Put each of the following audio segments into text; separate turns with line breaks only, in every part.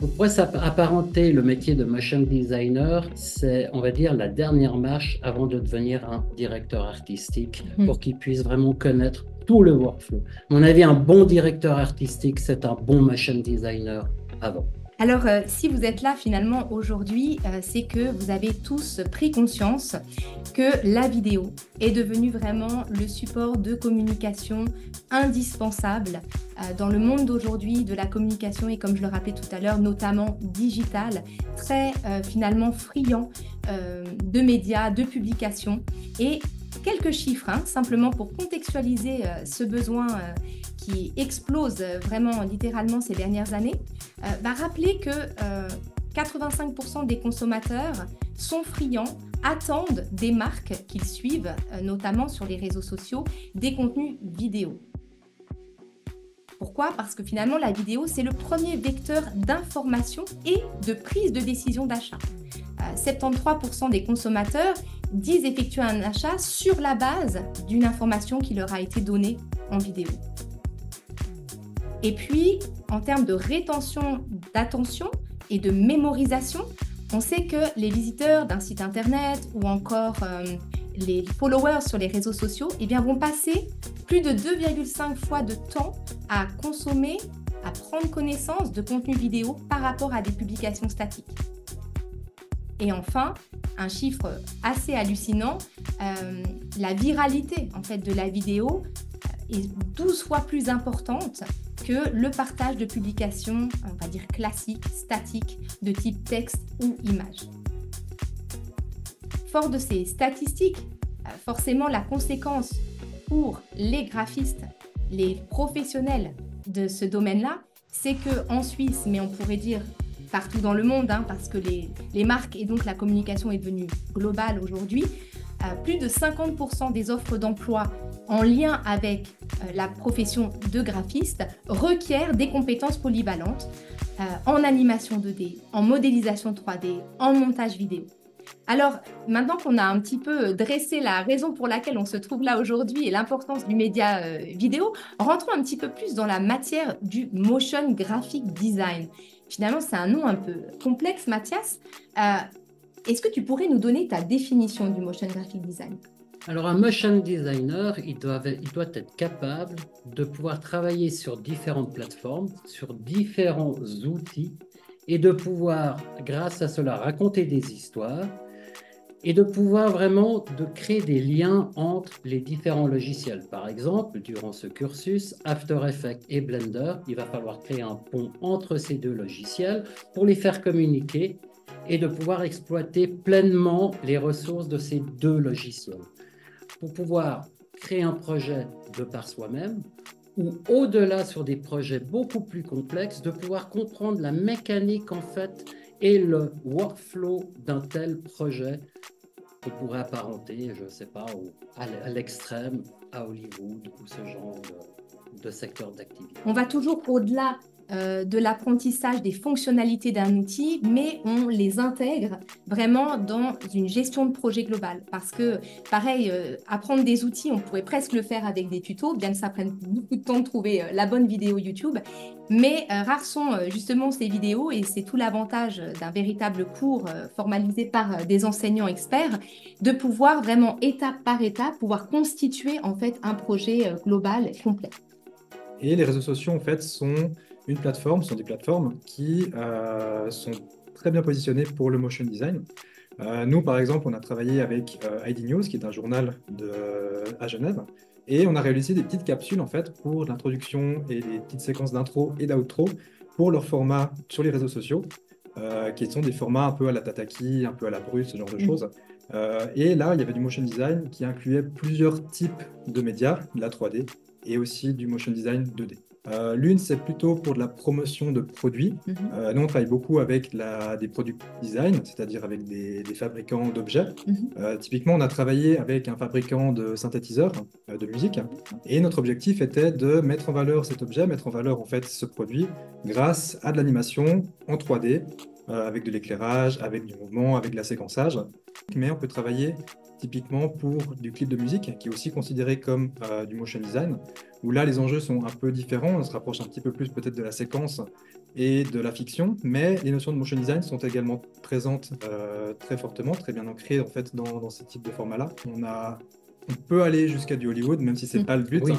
On pourrait apparenter le métier de motion designer, c'est, on va dire, la dernière marche avant de devenir un directeur artistique pour qu'il puisse vraiment connaître tout le workflow. À mon avis, un bon directeur artistique, c'est un bon motion designer avant.
Alors, si vous êtes là finalement aujourd'hui, c'est que vous avez tous pris conscience que la vidéo est devenue vraiment le support de communication indispensable dans le monde d'aujourd'hui de la communication et comme je le rappelais tout à l'heure, notamment digitale, très finalement friand de médias, de publications et quelques chiffres, hein, simplement pour contextualiser ce besoin qui explose vraiment littéralement ces dernières années. Rappelez que 85% des consommateurs sont friands, attendent des marques qu'ils suivent, notamment sur les réseaux sociaux, des contenus vidéo. Pourquoi? Parce que finalement, la vidéo, c'est le premier vecteur d'information et de prise de décision d'achat. 73% des consommateurs disent effectuer un achat sur la base d'une information qui leur a été donnée en vidéo. Et puis, en termes de rétention d'attention et de mémorisation, on sait que les visiteurs d'un site internet ou encore les followers sur les réseaux sociaux vont passer plus de 2,5 fois de temps à consommer, à prendre connaissance de contenus vidéo par rapport à des publications statiques. Et enfin, un chiffre assez hallucinant, la viralité en fait, de la vidéo est 12 fois plus importante que le partage de publications, on va dire classiques, statiques, de type texte ou image. Fort de ces statistiques, forcément la conséquence pour les graphistes, les professionnels de ce domaine-là, c'est qu'en Suisse, mais on pourrait dire partout dans le monde, hein, parce que les marques et donc la communication est devenue globale aujourd'hui, plus de 50% des offres d'emploi en lien avec la profession de graphiste requièrent des compétences polyvalentes en animation 2D, en modélisation 3D, en montage vidéo. Alors, maintenant qu'on a un petit peu dressé la raison pour laquelle on se trouve là aujourd'hui et l'importance du média vidéo, rentrons un petit peu plus dans la matière du motion graphic design. Finalement, c'est un nom un peu complexe, Mathias. Est-ce que tu pourrais nous donner ta définition du motion graphic design?
Alors, un motion designer, il doit être capable de pouvoir travailler sur différentes plateformes, sur différents outils, et de pouvoir, grâce à cela, raconter des histoires, et de pouvoir vraiment de créer des liens entre les différents logiciels. Par exemple, durant ce cursus, After Effects et Blender, il va falloir créer un pont entre ces deux logiciels pour les faire communiquer et de pouvoir exploiter pleinement les ressources de ces deux logiciels. Pour pouvoir créer un projet de par soi-même, ou au-delà sur des projets beaucoup plus complexes, de pouvoir comprendre la mécanique en fait et le workflow d'un tel projet qu'on pourrait apparenter, je ne sais pas, à l'extrême, à Hollywood ou ce genre de secteur d'activité.
On va toujours au-delà de l'apprentissage des fonctionnalités d'un outil, mais on les intègre vraiment dans une gestion de projet globale. Parce que, pareil, apprendre des outils, on pourrait presque le faire avec des tutos, bien que ça prenne beaucoup de temps de trouver la bonne vidéo YouTube. Mais rares sont justement ces vidéos et c'est tout l'avantage d'un véritable cours formalisé par des enseignants experts, de pouvoir vraiment étape par étape, pouvoir constituer en fait un projet global complet.
Et les réseaux sociaux, en fait, sont des plateformes qui sont très bien positionnées pour le motion design. Nous, par exemple, on a travaillé avec ID News, qui est un journal à Genève, et on a réalisé des petites capsules, en fait, pour l'introduction et des petites séquences d'intro et d'outro pour leur format sur les réseaux sociaux, qui sont des formats un peu à la Tataki, un peu à la Brut, ce genre de choses. Et là, il y avait du motion design qui incluait plusieurs types de médias, de la 3D, et aussi du motion design 2D. L'une, c'est plutôt pour de la promotion de produits. Nous, on travaille beaucoup avec des product design, c'est-à-dire avec des fabricants d'objets. Typiquement, on a travaillé avec un fabricant de synthétiseurs de musique, et notre objectif était de mettre en valeur cet objet, mettre en valeur en fait ce produit grâce à de l'animation en 3D avec de l'éclairage, avec du mouvement, avec de la séquençage. Mais on peut travailler typiquement pour du clip de musique, qui est aussi considéré comme du motion design, où là les enjeux sont un peu différents, on se rapproche un petit peu plus peut-être de la séquence et de la fiction, mais les notions de motion design sont également présentes très fortement, très bien ancrées en fait dans ce type de format-là. On peut aller jusqu'à du Hollywood, même si c'est pas le but,
Oui.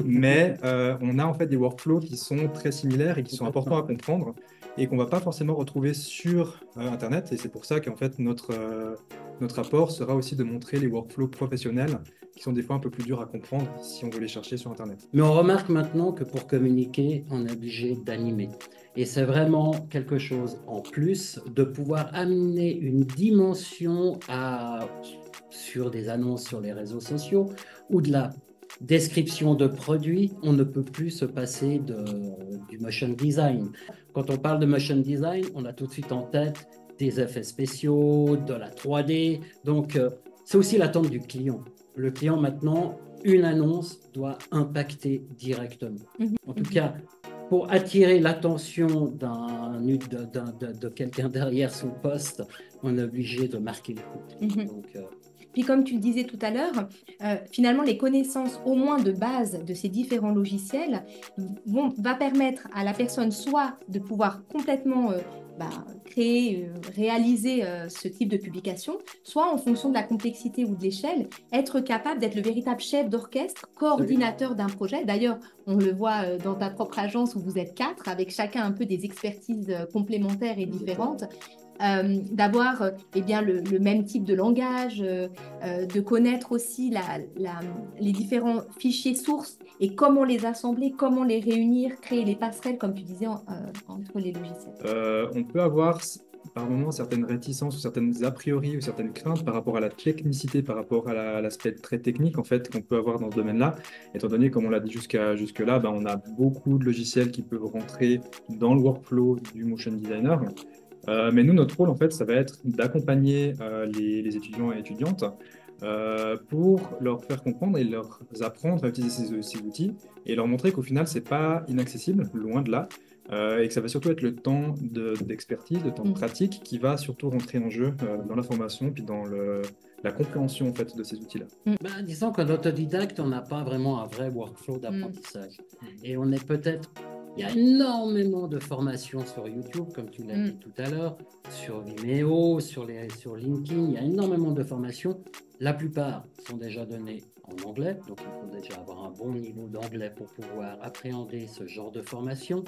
mais on a en fait des workflows qui sont très similaires et qui sont importants à comprendre et qu'on va pas forcément retrouver sur Internet. Et c'est pour ça qu'en fait notre apport sera aussi de montrer les workflows professionnels qui sont des fois un peu plus durs à comprendre si on veut les chercher sur Internet.
Mais on remarque maintenant que pour communiquer, on est obligé d'animer. Et c'est vraiment quelque chose en plus de pouvoir amener une dimension sur des annonces sur les réseaux sociaux ou de la description de produits. On ne peut plus se passer du motion design. Quand on parle de motion design, on a tout de suite en tête des effets spéciaux, de la 3D. Donc, c'est aussi l'attente du client. Le client, maintenant, une annonce doit impacter directement. En tout cas, pour attirer l'attention de quelqu'un derrière son poste, on est obligé de marquer le coup. Donc,
puis comme tu le disais tout à l'heure, finalement les connaissances au moins de base de ces différents logiciels va permettre à la personne soit de pouvoir complètement créer, réaliser ce type de publication, soit en fonction de la complexité ou de l'échelle, être capable d'être le véritable chef d'orchestre, coordinateur d'un projet. D'ailleurs, on le voit dans ta propre agence où vous êtes 4, avec chacun un peu des expertises complémentaires et différentes. D'avoir le même type de langage, de connaître aussi les différents fichiers sources et comment les assembler, comment les réunir, créer les passerelles, comme tu disais, entre les logiciels.
On peut avoir par moments certaines réticences ou certaines a priori ou certaines craintes par rapport à la technicité, par rapport à l'aspect très technique en fait qu'on peut avoir dans ce domaine-là, étant donné, comme on l'a dit jusque-là, on a beaucoup de logiciels qui peuvent rentrer dans le workflow du motion designer. Mais nous, notre rôle, en fait, ça va être d'accompagner les étudiants et étudiantes pour leur faire comprendre et leur apprendre à utiliser ces outils et leur montrer qu'au final, c'est pas inaccessible, loin de là, et que ça va surtout être le temps d'expertise, le temps de pratique qui va surtout rentrer en jeu dans la formation puis dans la compréhension en fait, de ces outils-là.
Disons qu'en autodidacte, on n'a pas vraiment un vrai workflow d'apprentissage. Et on est peut-être... Il y a énormément de formations sur YouTube, comme tu l'as dit tout à l'heure, sur Vimeo, sur LinkedIn, il y a énormément de formations. La plupart sont déjà données en anglais, donc il faut déjà avoir un bon niveau d'anglais pour pouvoir appréhender ce genre de formation.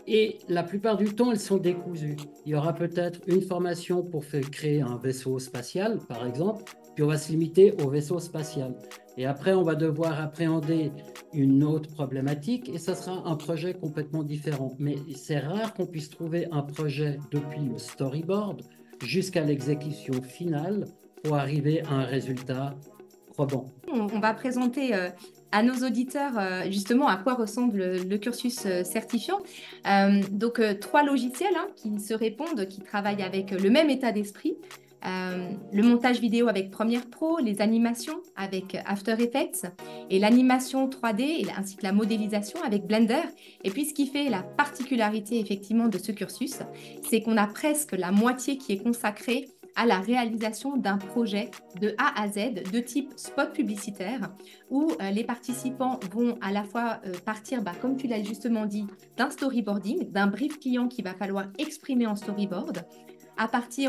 Et la plupart du temps, elles sont décousues. Il y aura peut-être une formation pour créer un vaisseau spatial, par exemple, puis on va se limiter au vaisseau spatial. Et après, on va devoir appréhender une autre problématique et ça sera un projet complètement différent. Mais c'est rare qu'on puisse trouver un projet depuis le storyboard jusqu'à l'exécution finale pour arriver à un résultat probant.
On va présenter à nos auditeurs justement à quoi ressemble le cursus certifiant. Donc, 3 logiciels qui se répondent, qui travaillent avec le même état d'esprit. Le montage vidéo avec Premiere Pro, les animations avec After Effects et l'animation 3D ainsi que la modélisation avec Blender. Et puis ce qui fait la particularité effectivement de ce cursus, c'est qu'on a presque la moitié qui est consacrée à la réalisation d'un projet de A à Z de type spot publicitaire où les participants vont à la fois partir, comme tu l'as justement dit, d'un storyboarding, d'un brief client qu'il va falloir exprimer en storyboard.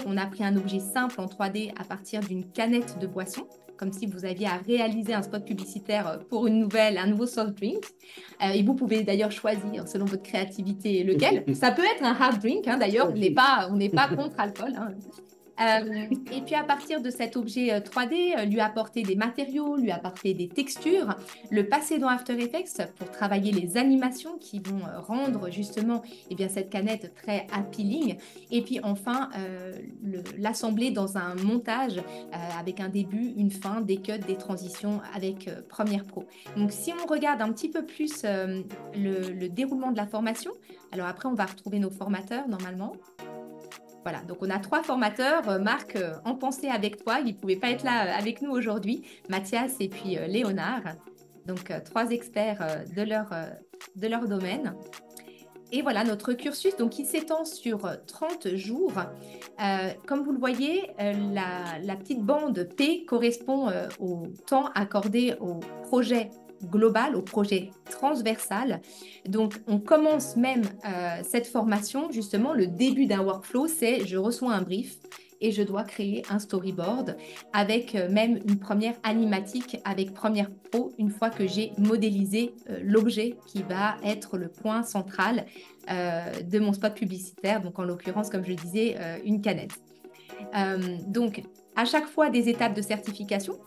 On a pris un objet simple en 3D à partir d'une canette de boisson, comme si vous aviez à réaliser un spot publicitaire pour un nouveau soft drink. Et vous pouvez d'ailleurs choisir, selon votre créativité, lequel. Ça peut être un hard drink, d'ailleurs, on n'est pas contre alcool. Et puis à partir de cet objet 3D, lui apporter des matériaux, lui apporter des textures, le passer dans After Effects pour travailler les animations qui vont rendre justement cette canette très appealing. Et puis enfin, l'assembler dans un montage avec un début, une fin, des cuts, des transitions avec Premiere Pro. Donc si on regarde un petit peu plus le déroulement de la formation, alors après on va retrouver nos formateurs normalement. Voilà, donc on a 3 formateurs. Marc, en pensée avec toi, il ne pouvait pas être là avec nous aujourd'hui. Mathias et puis Léonard, donc 3 experts de leur domaine. Et voilà notre cursus, donc qui s'étend sur 30 jours. Comme vous le voyez, la petite bande P correspond au temps accordé au projet global, au projet transversal. Donc, on commence même cette formation, justement, le début d'un workflow, c'est je reçois un brief et je dois créer un storyboard avec même une première animatique avec Premiere Pro une fois que j'ai modélisé l'objet qui va être le point central de mon spot publicitaire, donc en l'occurrence, comme je disais, une canette. Donc, à chaque fois des étapes de certification,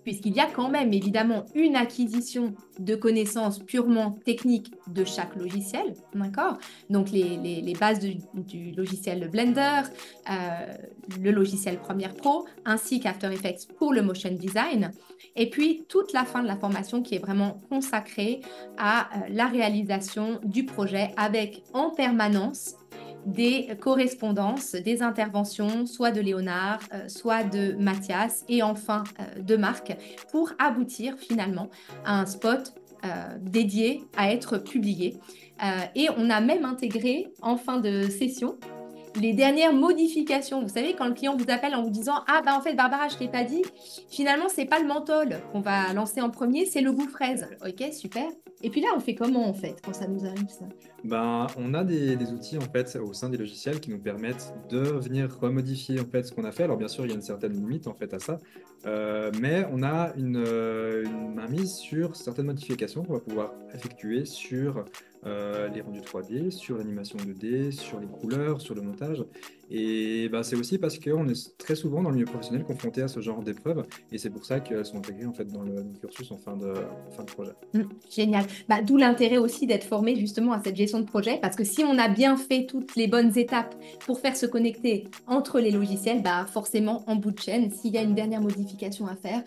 puisqu'il y a quand même évidemment une acquisition de connaissances purement techniques de chaque logiciel, d'accord? Donc les bases du logiciel Blender, le logiciel Premiere Pro, ainsi qu'After Effects pour le motion design, et puis toute la fin de la formation qui est vraiment consacrée à la réalisation du projet avec en permanence des correspondances, des interventions, soit de Léonard, soit de Mathias et enfin de Marc, pour aboutir finalement à un spot dédié à être publié. Et on a même intégré en fin de session les dernières modifications. Vous savez, quand le client vous appelle en vous disant « Ah, en fait, Barbara, je ne t'ai pas dit, finalement, ce n'est pas le menthol qu'on va lancer en premier, c'est le goût fraise. » Ok, super. Et puis là, on fait comment, en fait, quand ça nous arrive, ça?
On a des outils en fait au sein des logiciels qui nous permettent de venir remodifier en fait ce qu'on a fait. Alors bien sûr, il y a une certaine limite en fait à ça, mais on a une mainmise sur certaines modifications qu'on va pouvoir effectuer sur les rendus 3D, sur l'animation 2D, sur les couleurs, sur le montage. Et c'est aussi parce qu'on est très souvent dans le milieu professionnel confronté à ce genre d'épreuves, et c'est pour ça qu'elles sont intégrées en fait dans le cursus en fin de projet.
Génial. D'où l'intérêt aussi d'être formé justement à cette gestion de projet, parce que si on a bien fait toutes les bonnes étapes pour faire se connecter entre les logiciels, forcément en bout de chaîne, s'il y a une dernière modification à faire,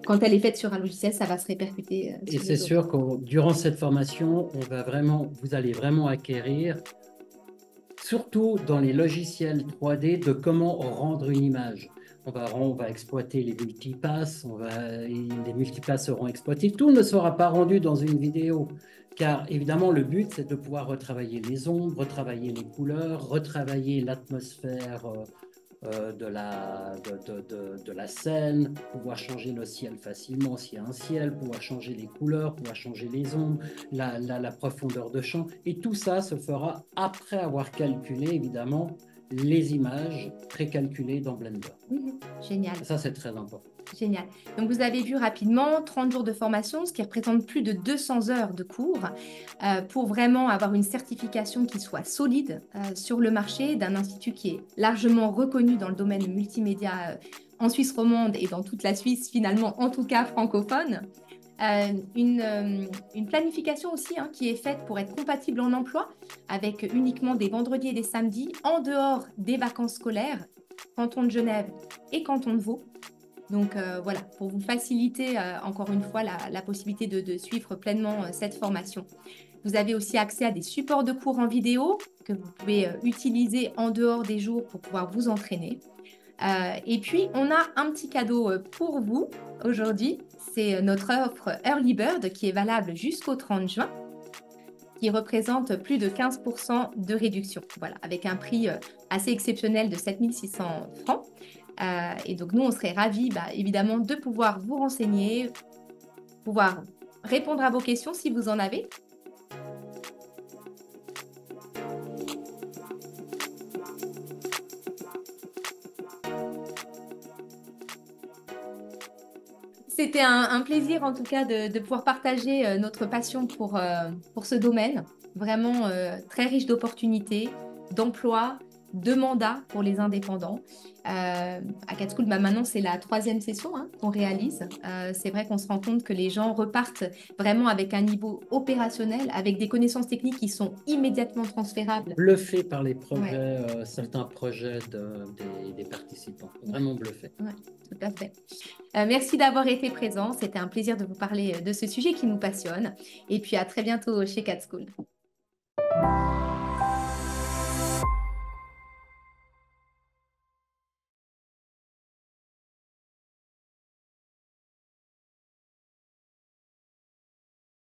quand elle est faite sur un logiciel, ça va se répercuter.
Et c'est sûr que durant cette formation, vous allez vraiment acquérir, surtout dans les logiciels 3D, de comment rendre une image. On va exploiter les multipasses, les multipasses seront exploités. Tout ne sera pas rendu dans une vidéo, car évidemment, le but, c'est de pouvoir retravailler les ombres, retravailler les couleurs, retravailler l'atmosphère de la scène, pouvoir changer le ciel facilement s'il y a un ciel, pouvoir changer les couleurs, pouvoir changer les ombres, la profondeur de champ. Et tout ça se fera après avoir calculé, évidemment, les images précalculées dans Blender.
Génial.
Ça, c'est très important.
Génial. Donc, vous avez vu rapidement 30 jours de formation, ce qui représente plus de 200 heures de cours pour vraiment avoir une certification qui soit solide sur le marché d'un institut qui est largement reconnu dans le domaine multimédia en Suisse romande et dans toute la Suisse, finalement, en tout cas francophone. Une planification aussi qui est faite pour être compatible en emploi avec uniquement des vendredis et des samedis en dehors des vacances scolaires, canton de Genève et canton de Vaud. Donc voilà, pour vous faciliter encore une fois la possibilité de suivre pleinement cette formation. Vous avez aussi accès à des supports de cours en vidéo que vous pouvez utiliser en dehors des jours pour pouvoir vous entraîner. Et puis, on a un petit cadeau pour vous aujourd'hui. C'est notre offre Early Bird qui est valable jusqu'au 30 juin, qui représente plus de 15% de réduction. Voilà, avec un prix assez exceptionnel de 7 600 francs. Et donc, nous, on serait ravis, évidemment, de pouvoir vous renseigner, pouvoir répondre à vos questions si vous en avez. C'était un plaisir, en tout cas, de pouvoir partager notre passion pour ce domaine. Vraiment très riche d'opportunités, d'emplois, de mandats pour les indépendants. À CAD School, maintenant, c'est la 3e session qu'on réalise. C'est vrai qu'on se rend compte que les gens repartent vraiment avec un niveau opérationnel, avec des connaissances techniques qui sont immédiatement transférables.
Bluffé par les projets, certains projets des participants. Vraiment bluffé.
Ouais, tout à fait. Merci d'avoir été présent. C'était un plaisir de vous parler de ce sujet qui nous passionne. Et puis à très bientôt chez CAD School.